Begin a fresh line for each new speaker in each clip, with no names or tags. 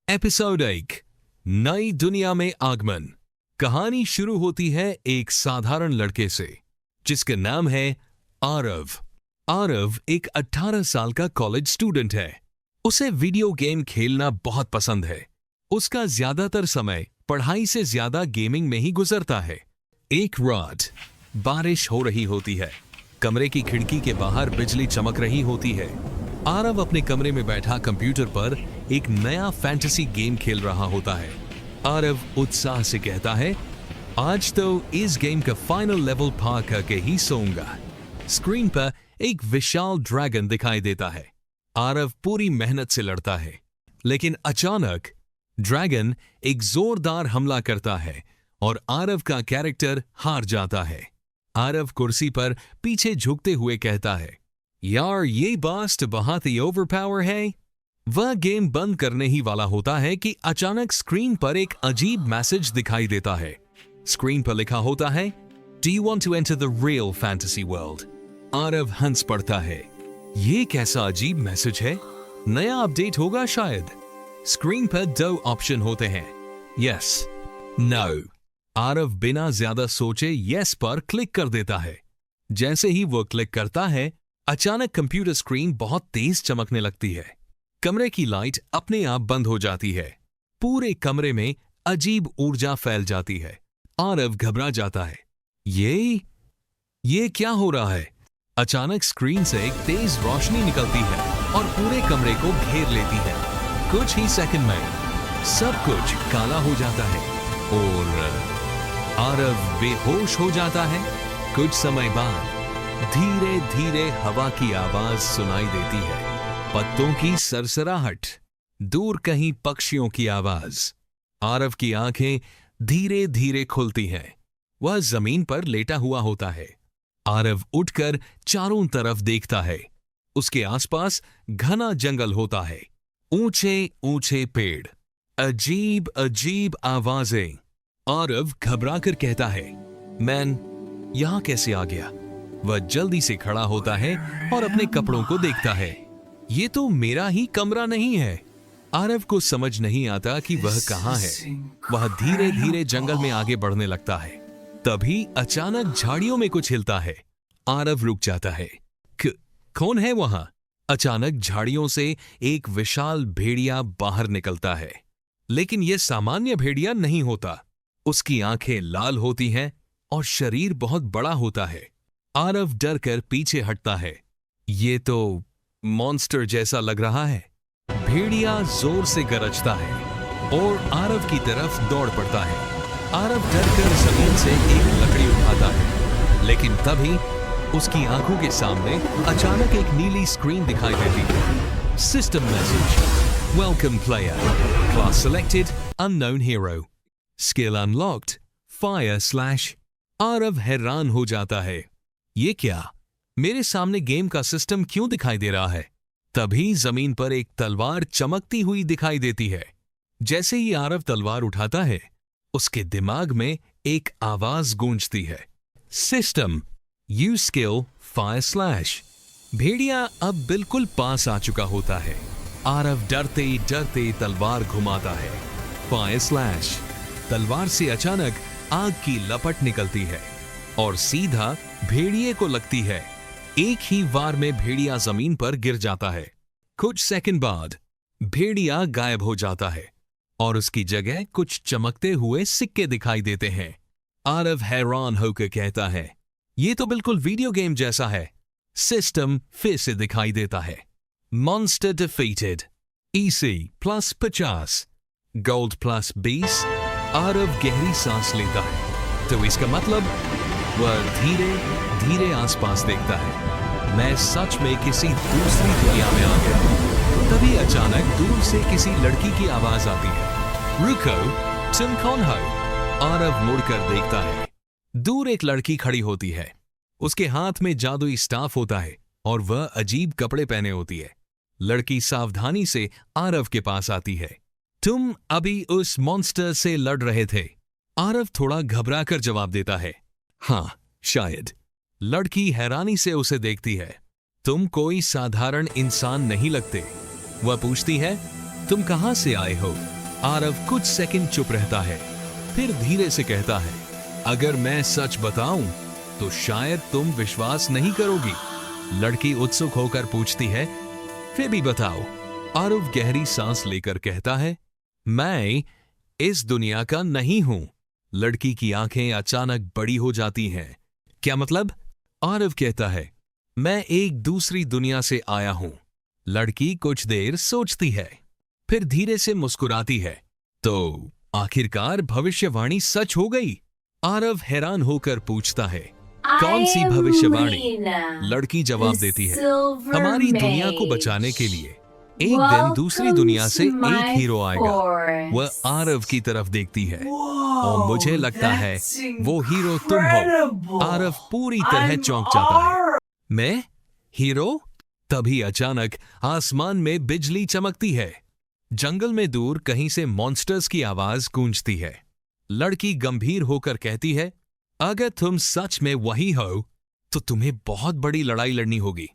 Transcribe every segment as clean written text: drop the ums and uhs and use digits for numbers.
Episode 1 नई दुनिया में आगमन। कहानी शुरू होती है एक साधारण लड़के से जिसका नाम है आरव। आरव एक 18 साल का कॉलेज स्टूडेंट है। उसे वीडियो गेम खेलना बहुत पसंद है। उसका ज्यादातर समय पढ़ाई से ज्यादा गेमिंग में ही गुजरता है। एक रात बारिश हो रही होती है। कमरे की खिड़की के बाहर बिजली चमक रही होती है। आरव अपने कमरे में बैठा कंप्यूटर पर एक नया फैंटेसी गेम खेल रहा होता है। आरव उत्साह से कहता है, आज तो इस गेम का फाइनल लेवल पार करके ही सोऊंगा। स्क्रीन पर एक विशाल ड्रैगन दिखाई देता है। आरव पूरी मेहनत से लड़ता है, लेकिन अचानक ड्रैगन एक जोरदार हमला करता है और आरव का कैरेक्टर हार जाता है। आरव कुर्सी पर पीछे झुकते हुए कहता है, यार ये बॉस तो बहुत ही ओवरपावर है। वह गेम बंद करने ही वाला होता है कि अचानक स्क्रीन पर एक अजीब मैसेज दिखाई देता है। स्क्रीन पर लिखा होता है, do you want to enter the real fantasy world. Aarav हंस पड़ता है। ये कैसा अजीब मैसेज है? नया अपडेट होगा शायद। स्क्रीन पर 2 ऑप्शन होते हैं, यस, नो। आरव बिना ज्यादा सोचे यस पर क्लिक कर देता है। जैसे ही वो क्लिक करता है, अचानक कंप्यूटर स्क्रीन बहुत तेज चमकने लगती है। कमरे की लाइट अपने आप बंद हो जाती है। पूरे कमरे में अजीब ऊर्जा फैल जाती है। आरव घबरा जाता है। ये क्या हो रहा है? अचानक स्क्रीन से एक तेज रोशनी निकलती है और पूरे कमरे को घेर लेती है। कुछ ही सेकंड में सब कुछ काला हो जाता है और आरव बेहोश हो जाता है। कुछ समय बाद धीरे धीरे हवा की आवाज सुनाई देती है, पत्तों की सरसराहट, दूर कहीं पक्षियों की आवाज। आरव की आंखें धीरे धीरे खुलती हैं। वह जमीन पर लेटा हुआ होता है। आरव उठकर चारों तरफ देखता है। उसके आसपास घना जंगल होता है, ऊंचे ऊंचे पेड़, अजीब अजीब आवाजें। आरव घबराकर कहता है, मैन यहां कैसे आ गया? वह जल्दी से खड़ा होता है और अपने कपड़ों को देखता है। ये तो मेरा ही कमरा नहीं है। आरव को समझ नहीं आता कि वह कहां है। वह धीरे धीरे जंगल में आगे बढ़ने लगता है। तभी अचानक झाड़ियों में कुछ हिलता है। आरव रुक जाता है। कौन है वहां? अचानक झाड़ियों से एक विशाल भेड़िया बाहर निकलता है, लेकिन यह सामान्य भेड़िया नहीं होता। उसकी आंखें लाल होती हैं और शरीर बहुत बड़ा होता है। आरव डर कर पीछे हटता है। ये तो मॉन्स्टर जैसा लग रहा है। भेड़िया जोर से गरजता है और आरव की तरफ दौड़ पड़ता है। आरव डर कर जमीन से एक लकड़ी उठाता है, लेकिन तभी उसकी आंखों के सामने अचानक एक नीली स्क्रीन दिखाई देती है। System message, welcome player, class selected, unknown hero, skill unlocked, fire/. Aarav हैरान हो जाता है। ये क्या? मेरे सामने गेम का सिस्टम क्यों दिखाई दे रहा है? तभी जमीन पर एक तलवार चमकती हुई दिखाई देती है। जैसे ही आरव तलवार उठाता है, उसके दिमाग में एक आवाज गूंजती है, सिस्टम यूज स्किल फायर/। भेड़िया अब बिल्कुल पास आ चुका होता है। आरव डरते डरते तलवार घुमाता है, फायर/। तलवार से अचानक आग की लपट निकलती है और सीधा भेड़िए को लगती है। एक ही वार में भेड़िया जमीन पर गिर जाता है। कुछ सेकंड बाद भेड़िया गायब हो जाता है और उसकी जगह कुछ चमकते हुए सिक्के दिखाई देते हैं। आरव हैरान होकर कहता है, ये तो बिल्कुल वीडियो गेम जैसा है। सिस्टम फिर से दिखाई देता है, monster defeated, EC +50, gold +20। Aarav गहरी सांस लेता है। तो इसका मतलब वह धीरे धीरे आसपास देखता है। मैं सच में किसी दूसरी दुनिया में आ गया हूं। तभी अचानक दूर से किसी लड़की की आवाज आती है, रुको, तुम कौन हो? आरव मुड़कर देखता है। दूर एक लड़की खड़ी होती है। उसके हाथ में जादुई स्टाफ होता है और वह अजीब कपड़े पहने होती है। लड़की सावधानी से आरव के पास आती है। तुम अभी उस मॉन्स्टर से लड़ रहे थे? आरव थोड़ा घबराकर जवाब देता है, हाँ शायद। लड़की हैरानी से उसे देखती है। तुम कोई साधारण इंसान नहीं लगते। वह पूछती है, तुम कहां से आए हो? आरव कुछ सेकंड चुप रहता है, फिर धीरे से कहता है, अगर मैं सच बताऊं तो शायद तुम विश्वास नहीं करोगी। लड़की उत्सुक होकर पूछती है, फिर भी बताओ। आरव गहरी सांस लेकर कहता है, मैं इस दुनिया का नहीं हूं। लड़की की आंखें अचानक बड़ी हो जाती हैं। क्या मतलब? आरव कहता है, मैं एक दूसरी दुनिया से आया हूं। लड़की कुछ देर सोचती है, फिर धीरे से मुस्कुराती है। तो आखिरकार भविष्यवाणी सच हो गई? आरव हैरान होकर पूछता है, कौन सी भविष्यवाणी? लड़की जवाब देती है, हमारी दुनिया को बचाने के लिए एक दिन दूसरी दुनिया से एक हीरो आएगा। वह आरव की तरफ देखती है और मुझे लगता है वो हीरो तुम हो। आरव पूरी तरह चौंक जाता है। मैं? हीरो? तभी अचानक आसमान में बिजली चमकती है। जंगल में दूर कहीं से मॉन्स्टर्स की आवाज गूंजती है। लड़की गंभीर होकर कहती है, अगर तुम सच में वही हो तो तुम्हें बहुत बड़ी लड़ाई लड़नी होगी।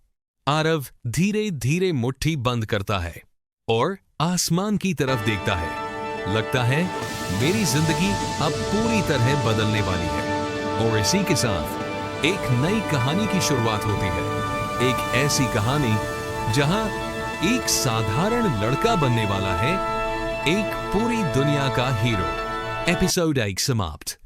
आरव धीरे धीरे मुट्ठी बंद करता है और आसमान की तरफ देखता है। लगता है मेरी जिंदगी अब पूरी तरह बदलने वाली है। और इसी के साथ एक नई कहानी की शुरुआत होती है। एक ऐसी कहानी जहां एक साधारण लड़का बनने वाला है एक पूरी दुनिया का हीरो। एपिसोड 1 समाप्त।